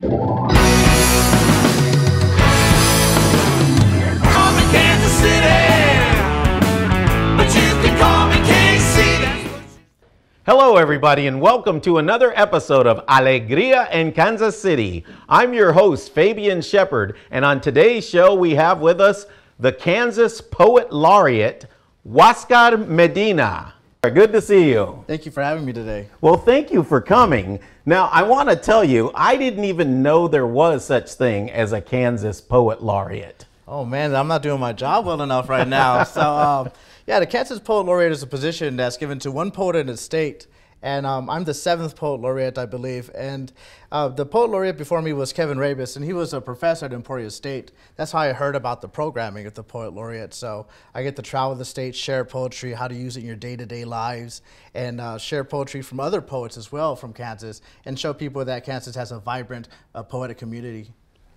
Kansas City, but you can call me KC. Hello everybody and welcome to another episode of Alegria in Kansas City. I'm your host Fabian Shepard, and on today's show we have with us the Kansas Poet Laureate, Oscar Medina. Good to see you. Thank you for having me today. Well, thank you for coming. Now, I want to tell you, I didn't even know there was such thing as a Kansas Poet Laureate. Oh man, I'm not doing my job well enough right now. So yeah, the Kansas Poet Laureate is a position that's given to one poet in the state. And I'm the 7th Poet Laureate, I believe. And the Poet Laureate before me was Kevin Rabis, and he was a professor at Emporia State. That's how I heard about the programming of the Poet Laureate. So I get to travel the state, share poetry, how to use it in your day-to-day lives, and share poetry from other poets as well from Kansas, and show people that Kansas has a vibrant poetic community.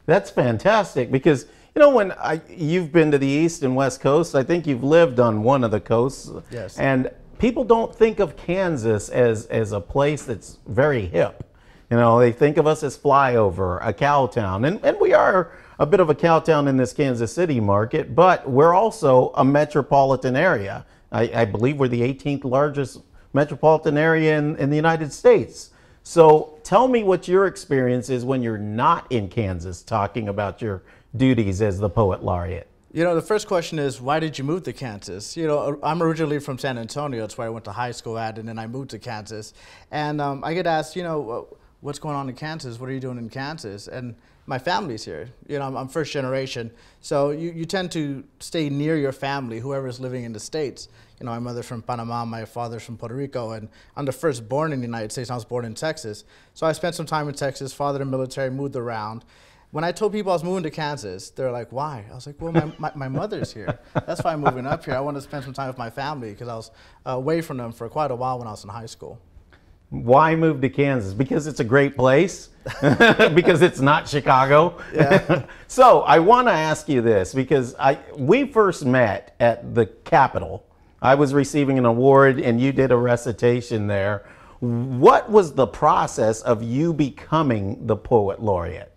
That's fantastic because, you know, when you've been to the East and West Coast, I think you've lived on one of the coasts. Yes. And people don't think of Kansas as a place that's very hip. You know, they think of us as flyover, a cow town. And we are a bit of a cow town in this Kansas City market, but we're also a metropolitan area. I believe we're the 18th largest metropolitan area in the United States. So tell me what your experience is when you're not in Kansas talking about your duties as the Poet Laureate. You know, the first question is, why did you move to Kansas? You know, I'm originally from San Antonio. That's where I went to high school at, and then I moved to Kansas. And I get asked, you know, what's going on in Kansas? What are you doing in Kansas? And my family's here. You know, I'm first generation. So you tend to stay near your family, whoever's living in the States. You know, my mother's from Panama, my father's from Puerto Rico, and I'm the first born in the United States. I was born in Texas. So I spent some time in Texas, father in the military, moved around. When I told people I was moving to Kansas, they're like, why? I was like, well, my mother's here. That's why I'm moving up here. I want to spend some time with my family because I was away from them for quite a while when I was in high school. Why move to Kansas? Because it's a great place? Because it's not Chicago? Yeah. So I want to ask you this because we first met at the Capitol. I was receiving an award and you did a recitation there. What was the process of you becoming the Poet Laureate?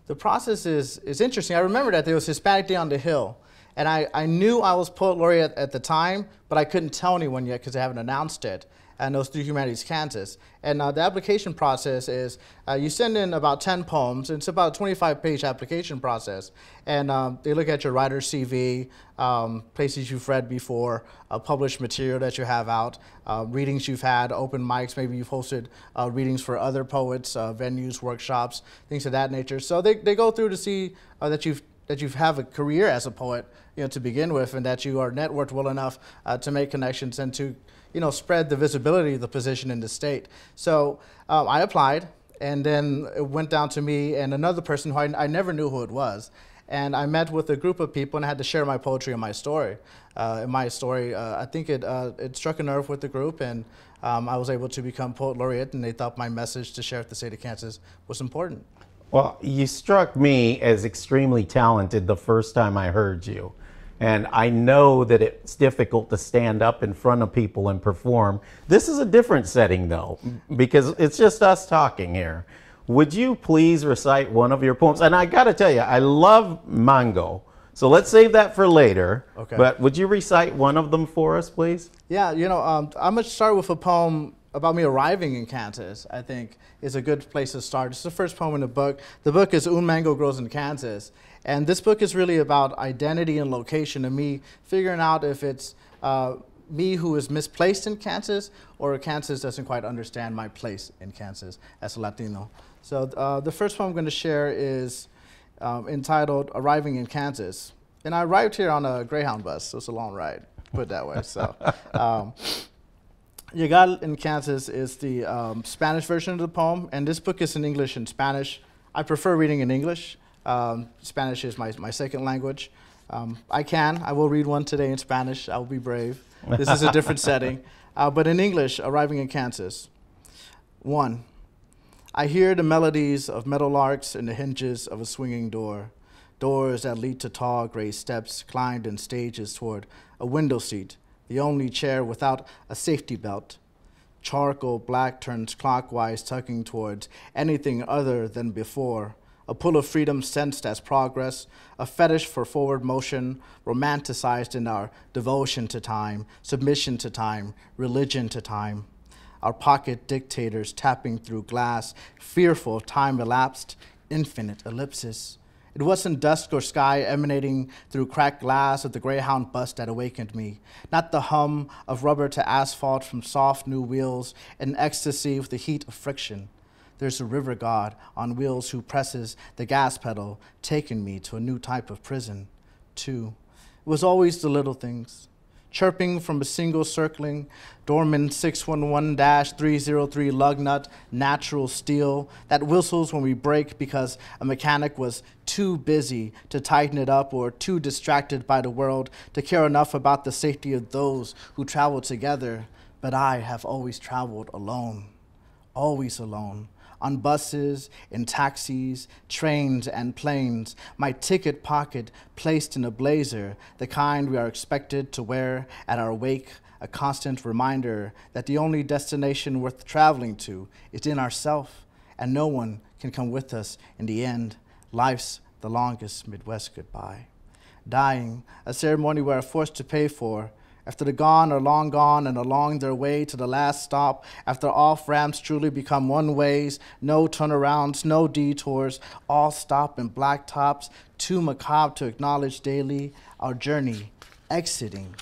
The process is interesting. I remember that there was Hispanic Day on the Hill, and I knew I was Poet Laureate at the time, but I couldn't tell anyone yet because they haven't announced it. And it was through Humanities Kansas. And the application process is you send in about 10 poems. And it's about a 25-page application process. And they look at your writer's CV, places you've read before, published material that you have out, readings you've had, open mics, maybe you've hosted readings for other poets, venues, workshops, things of that nature. So they go through to see that you have a career as a poet, you know, to begin with, and that you are networked well enough to make connections and to, you know, spread the visibility of the position in the state. So I applied, and then it went down to me and another person who I never knew who it was. And I met with a group of people and I had to share my poetry and my story. I think it struck a nerve with the group, and I was able to become Poet Laureate, and they thought my message to share with the state of Kansas was important. Well, you struck me as extremely talented the first time I heard you. And I know that it's difficult to stand up in front of people and perform. This is a different setting, though, because it's just us talking here. Would you please recite one of your poems? And I got to tell you, I love Mango. So let's save that for later. Okay. But would you recite one of them for us, please? Yeah, you know, I'm going to start with a poem about me arriving in Kansas. I think is a good place to start. It's the first poem in the book. The book is Un Mango Grows in Kansas. And this book is really about identity and location, and me figuring out if it's me who is misplaced in Kansas, or Kansas doesn't quite understand my place in Kansas as a Latino. So the first poem I'm going to share is entitled Arriving in Kansas. And I arrived here on a Greyhound bus, so it's a long ride, put it that way. So Llegar in Kansas is the Spanish version of the poem, and this book is in English and Spanish. I prefer reading in English. Spanish is my second language. I will read one today in Spanish. I will be brave. This is a different setting. But in English, Arriving in Kansas. 1. I hear the melodies of meadowlarks in the hinges of a swinging door. Doors that lead to tall gray steps climbed in stages toward a window seat, the only chair without a safety belt. Charcoal black turns clockwise, tugging towards anything other than before. A pull of freedom sensed as progress, a fetish for forward motion, romanticized in our devotion to time, submission to time, religion to time. Our pocket dictators tapping through glass, fearful of time elapsed, infinite ellipsis. It wasn't dusk or sky emanating through cracked glass of the Greyhound bus that awakened me, not the hum of rubber to asphalt from soft new wheels in ecstasy with the heat of friction. There's a river god on wheels who presses the gas pedal, taking me to a new type of prison. 2. It was always the little things. Chirping from a single circling, Dorman 611-303 lug nut, natural steel, that whistles when we break because a mechanic was too busy to tighten it up or too distracted by the world to care enough about the safety of those who travel together. But I have always traveled alone, always alone. On buses, in taxis, trains, and planes, my ticket pocket placed in a blazer, the kind we are expected to wear at our wake, a constant reminder that the only destination worth traveling to is in ourself, and no one can come with us in the end. Life's the longest Midwest goodbye. Dying, a ceremony we are forced to pay for, after the gone are long gone and along their way to the last stop, after off-ramps truly become one-ways, no turnarounds, no detours, all stop in black tops, too macabre to acknowledge daily our journey, exiting.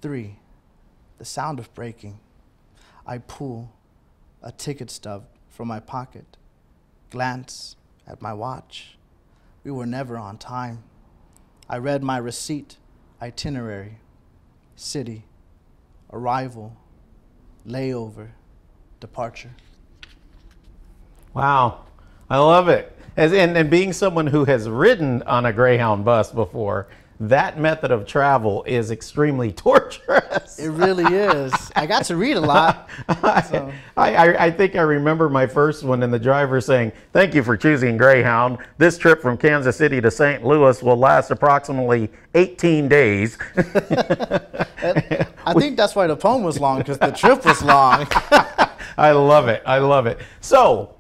3, the sound of breaking. I pull a ticket stub from my pocket, glance at my watch. We were never on time. I read my receipt, itinerary. City, arrival, layover, departure. Wow, I love it. And being someone who has ridden on a Greyhound bus before, that method of travel is extremely torturous. It really is. I got to read a lot. So. I think I remember my first one and the driver saying, "Thank you for choosing Greyhound. This trip from Kansas City to St. Louis will last approximately 18 days. I think that's why the poem was long, because the trip was long. I love it. I love it. So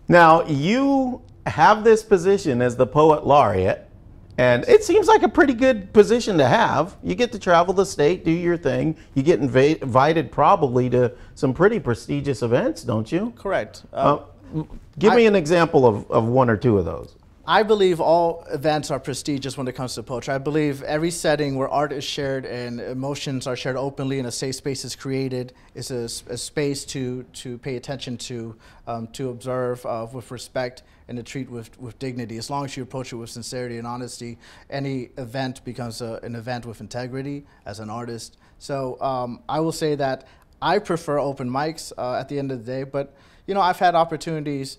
now you have this position as the poet laureate. And it seems like a pretty good position to have. You get to travel the state, do your thing. You get invited probably to some pretty prestigious events, don't you? Correct. Give me an example of one or two of those. I believe all events are prestigious when it comes to poetry. I believe every setting where art is shared and emotions are shared openly and a safe space is created is a space to pay attention to observe with respect and to treat with dignity. As long as you approach it with sincerity and honesty, any event becomes an event with integrity as an artist. So I will say that I prefer open mics at the end of the day, but you know, I've had opportunities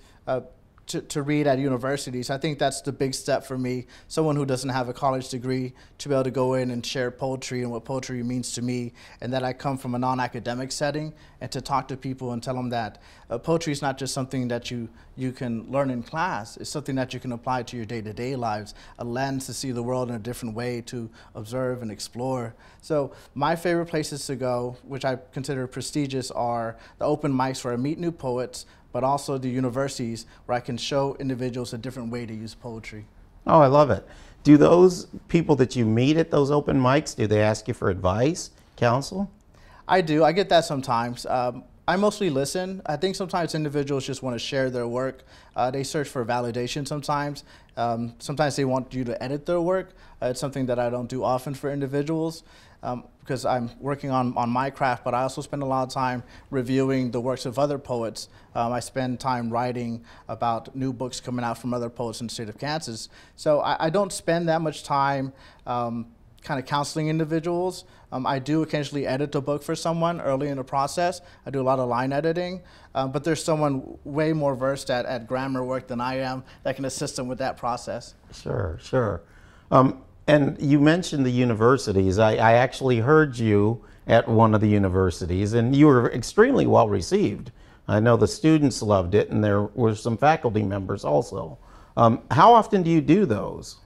to read at universities. I think that's the big step for me, someone who doesn't have a college degree, to be able to go in and share poetry and what poetry means to me, and that I come from a non-academic setting, and to talk to people and tell them that poetry is not just something that you can learn in class. It's something that you can apply to your day-to-day lives, a lens to see the world in a different way, to observe and explore. So my favorite places to go, which I consider prestigious, are the open mics where I meet new poets, but also the universities where I can show individuals a different way to use poetry. Oh, I love it. Do those people that you meet at those open mics, do they ask you for advice, counsel? I do. I get that sometimes. I mostly listen. I think sometimes individuals just want to share their work. They search for validation sometimes. Sometimes they want you to edit their work. It's something that I don't do often for individuals because I'm working on my craft, but I also spend a lot of time reviewing the works of other poets. I spend time writing about new books coming out from other poets in the state of Kansas. So I don't spend that much time kind of counseling individuals. I do occasionally edit a book for someone early in the process. I do a lot of line editing, but there's someone way more versed at grammar work than I am that can assist them with that process. Sure, sure. And you mentioned the universities. I actually heard you at one of the universities, and you were extremely well received. I know the students loved it, and there were some faculty members also. How often do you do those?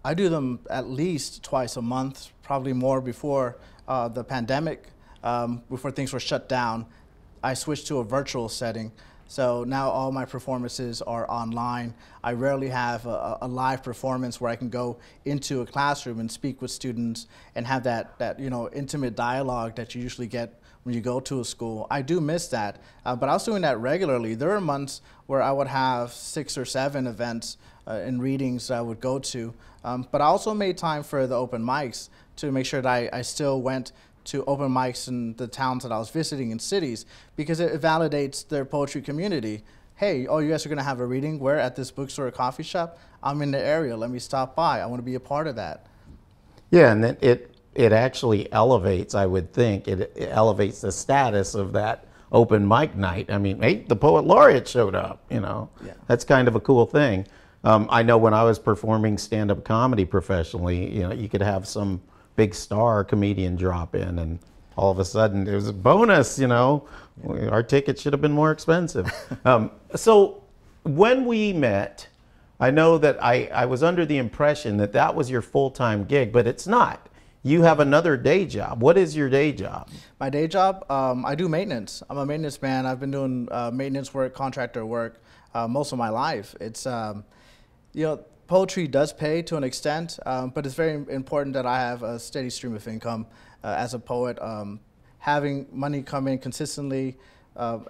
I do them at least twice a month, probably more before the pandemic. before things were shut down, I switched to a virtual setting. So now all my performances are online. I rarely have a live performance where I can go into a classroom and speak with students and have that intimate dialogue that you usually get when you go to a school. I do miss that, but I was doing that regularly. There were months where I would have 6 or 7 events and readings that I would go to, but I also made time for the open mics to make sure that I still went to open mics in the towns that I was visiting in cities, because it validates their poetry community. Hey, oh, you guys are gonna have a reading? Where? At this bookstore or coffee shop? I'm in the area, let me stop by. I wanna be a part of that. Yeah, and it actually elevates, I would think, it elevates the status of that open mic night. I mean, hey, the poet laureate showed up, Yeah. That's kind of a cool thing. I know when I was performing stand-up comedy professionally, you could have some big star comedian drop in, and all of a sudden it was a bonus, Our ticket should have been more expensive. So when we met, I know that I was under the impression that that was your full-time gig, but it's not. You have another day job. What is your day job? My day job, I do maintenance. I'm a maintenance man. I've been doing maintenance work, contractor work most of my life. It's, poetry does pay to an extent, but it's very important that I have a steady stream of income as a poet. Having money come in consistently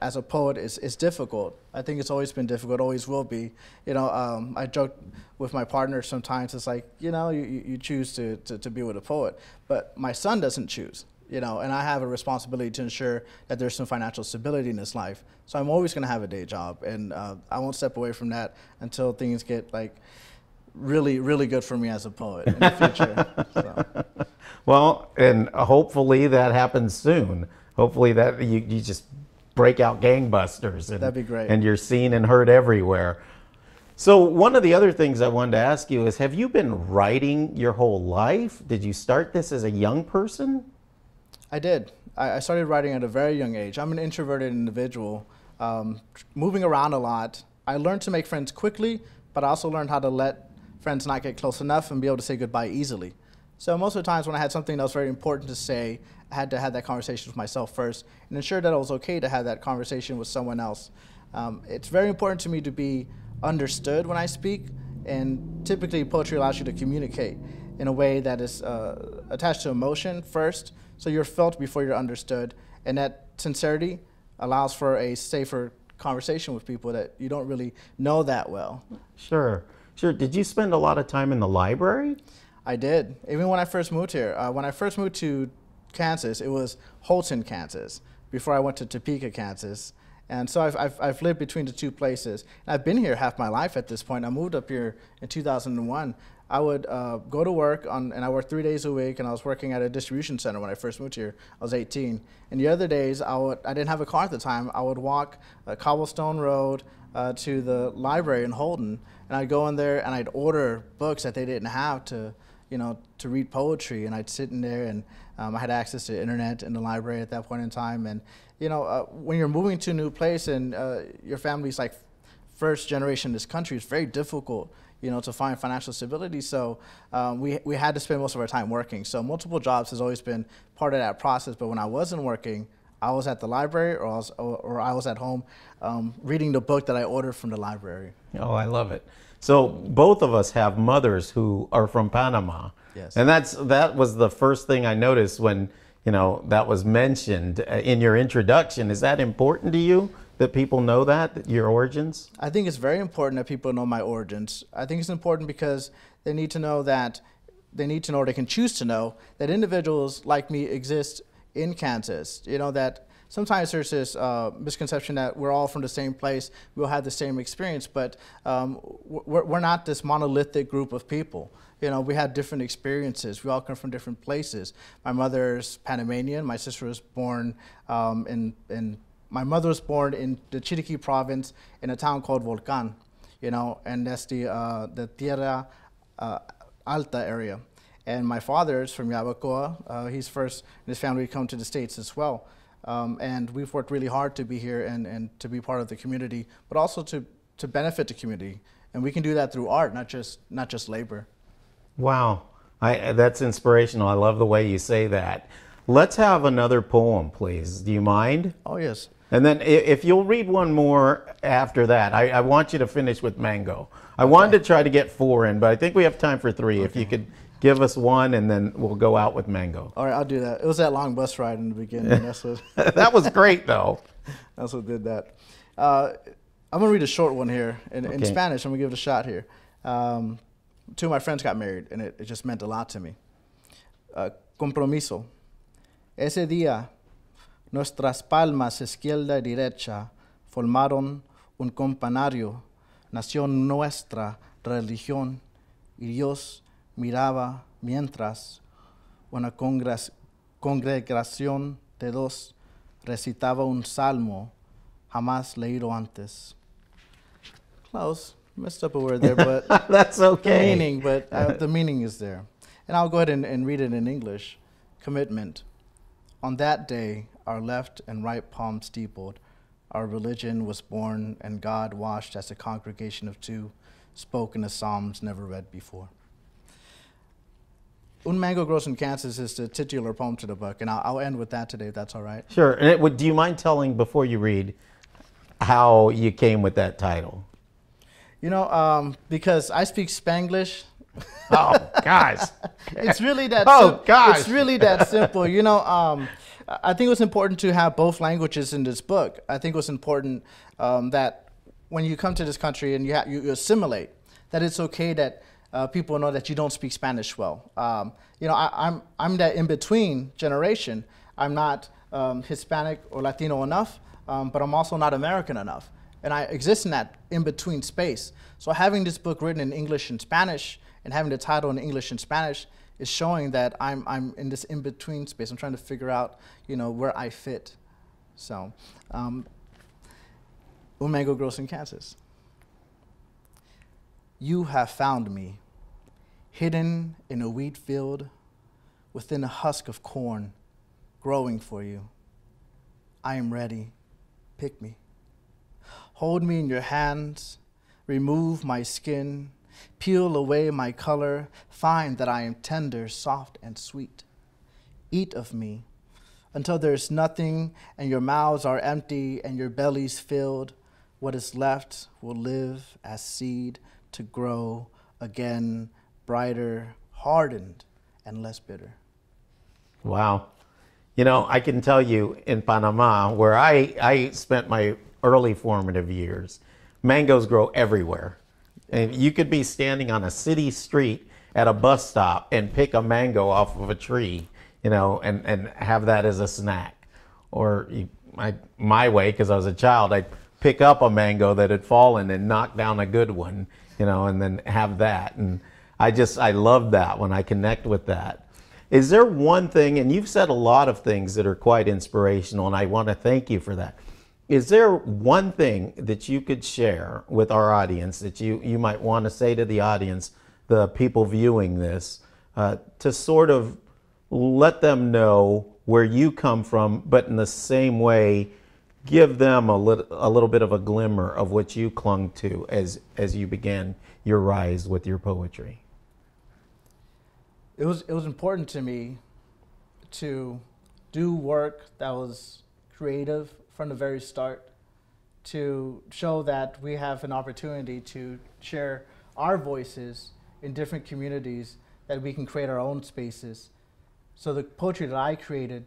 as a poet is difficult. I think it's always been difficult, always will be. I joke with my partner sometimes, it's like, you choose to be with a poet, but my son doesn't choose, and I have a responsibility to ensure that there's some financial stability in his life. So I'm always gonna have a day job, and I won't step away from that until things get really, really good for me as a poet in the future. So. Well, and hopefully that happens soon. Hopefully that you just break out gangbusters. And, that'd be great. And you're seen and heard everywhere. So one of the other things I wanted to ask you is, have you been writing your whole life? Did you start this as a young person? I did. I started writing at a very young age. I'm an introverted individual, moving around a lot. I learned to make friends quickly, but I also learned how to let friends not get close enough and be able to say goodbye easily. So most of the times when I had something that was very important to say, I had to have that conversation with myself first and ensure that it was okay to have that conversation with someone else. It's very important to me to be understood when I speak, and typically poetry allows you to communicate in a way that is attached to emotion first, so you're felt before you're understood, and that sincerity allows for a safer conversation with people that you don't really know that well. Sure. Did you spend a lot of time in the library? I did. Even when I first moved here. When I first moved to Kansas, it was Holton, Kansas, before I went to Topeka, Kansas. And so I've lived between the two places. And I've been here half my life at this point. I moved up here in 2001. I would go to work, and I worked 3 days a week, and I was working at a distribution center when I first moved here. I was 18. And the other days, I didn't have a car at the time. I would walk Cobblestone Road to the library in Holton, and I'd go in there and I'd order books that they didn't have to read poetry, and I'd sit in there, and I had access to the internet in the library at that point in time. And when you're moving to a new place and your family's like first generation in this country, it's very difficult to find financial stability. So we had to spend most of our time working. So multiple jobs has always been part of that process. But when I wasn't working, I was at the library, or I was at home reading the book that I ordered from the library. Oh, I love it. So both of us have mothers who are from Panama. Yes. And that was the first thing I noticed when that was mentioned in your introduction. Is that important to you, that people know that your origins? I think it's very important that people know my origins. I think it's important because they need to know, or they can choose to know, that individuals like me exist in Kansas. That sometimes there's this misconception that we're all from the same place, we'll have the same experience, but we're not this monolithic group of people. We had different experiences. We all come from different places. My mother's Panamanian. My sister was born my mother was born in the Chiriquí province in a town called Volcán, and that's the Tierra Alta area. And my father's from Yabacoa. He's first in his family to come to the States as well. And we've worked really hard to be here and to be part of the community, but also to benefit the community. And we can do that through art, not just labor. Wow, that's inspirational. I love the way you say that. Let's have another poem, please. Do you mind? Oh, yes. And then if you'll read one more after that, I want you to finish with mango. I wanted to try to get 4 in, but I think we have time for 3. If you could give us one, and then we'll go out with mango. All right, I'll do that. It was that long bus ride in the beginning. That's what, That was great, though. that's what did that. I'm going to read a short one here in Spanish. I'm going to give it a shot here. 2 of my friends got married, and it just meant a lot to me. Compromiso. Ese día, nuestras palmas izquierda y derecha formaron un campanario. Nació nuestra religión y Dios miraba mientras una congregación de 2 recitaba un salmo jamás leído antes. Close. Messed up a word there, but That's okay. the meaning, the meaning is there. And I'll go ahead and read it in English. Commitment. On that day, our left and right palm steepled. Our religion was born, and God watched as a congregation of 2 spoke in the Psalms never read before. Un Mango Grows in Kansas is the titular poem to the book, and I'll end with that today, if that's all right. Sure. And do you mind telling, before you read, how you came with that title? You know, because I speak Spanglish. Oh, guys. It's really that. Gosh. It's really that simple. You know, I think it was important to have both languages in this book. I think it was important that when you come to this country and you assimilate, that it's okay that people know that you don't speak Spanish well. You know, I'm that in-between generation. I'm not Hispanic or Latino enough, but I'm also not American enough. And I exist in that in-between space. So having this book written in English and Spanish and having the title in English and Spanish is showing that I'm in this in-between space. I'm trying to figure out, you know, where I fit. So, Un Mango Grows in Kansas. You have found me, hidden in a wheat field, within a husk of corn, growing for you. I am ready. Pick me. Hold me in your hands. Remove my skin. Peel away my color. Find that I am tender, soft, and sweet. Eat of me until there is nothing and your mouths are empty and your bellies filled. What is left will live as seed to grow again, brighter, hardened, and less bitter. Wow. You know, I can tell you in Panama, where I spent my early formative years, mangoes grow everywhere. And you could be standing on a city street at a bus stop and pick a mango off of a tree, you know, and have that as a snack. Or my way, because I was a child, I'd pick up a mango that had fallen and knock down a good one, you know, and then have that. And I love that when I connect with that. Is there one thing, and you've said a lot of things that are quite inspirational, and I want to thank you for that. Is there one thing that you could share with our audience that you might want to say to the audience, the people viewing this, to sort of let them know where you come from, but in the same way, give them a little bit of a glimmer of what you clung to as you began your rise with your poetry? It was important to me to do work that was creative from the very start, to show that we have an opportunity to share our voices in different communities, that we can create our own spaces. So the poetry that I created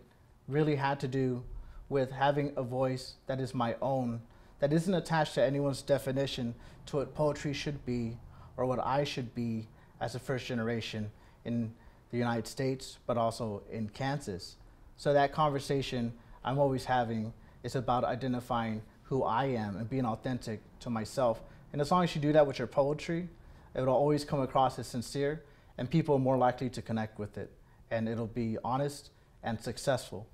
really had to do with having a voice that is my own, that isn't attached to anyone's definition to what poetry should be or what I should be as a first generation in the United States, but also in Kansas. So that conversation I'm always having is about identifying who I am and being authentic to myself. And as long as you do that with your poetry, it will always come across as sincere, and people are more likely to connect with it. And it'll be honest and successful.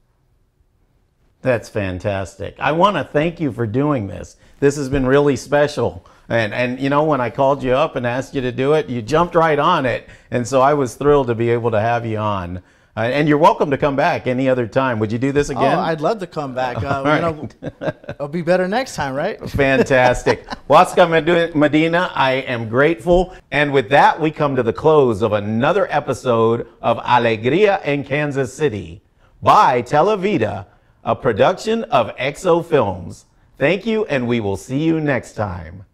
That's fantastic. I want to thank you for doing this. This has been really special. And you know, when I called you up and asked you to do it, you jumped right on it. And so I was thrilled to be able to have you on. And you're welcome to come back any other time. Would you do this again? Oh, I'd love to come back. You know, it'll be better next time, right? Fantastic. Huasca Medina, I am grateful. And with that, we come to the close of another episode of Alegria in Kansas City, by Televida, a production of Exo Films. Thank you, and we will see you next time.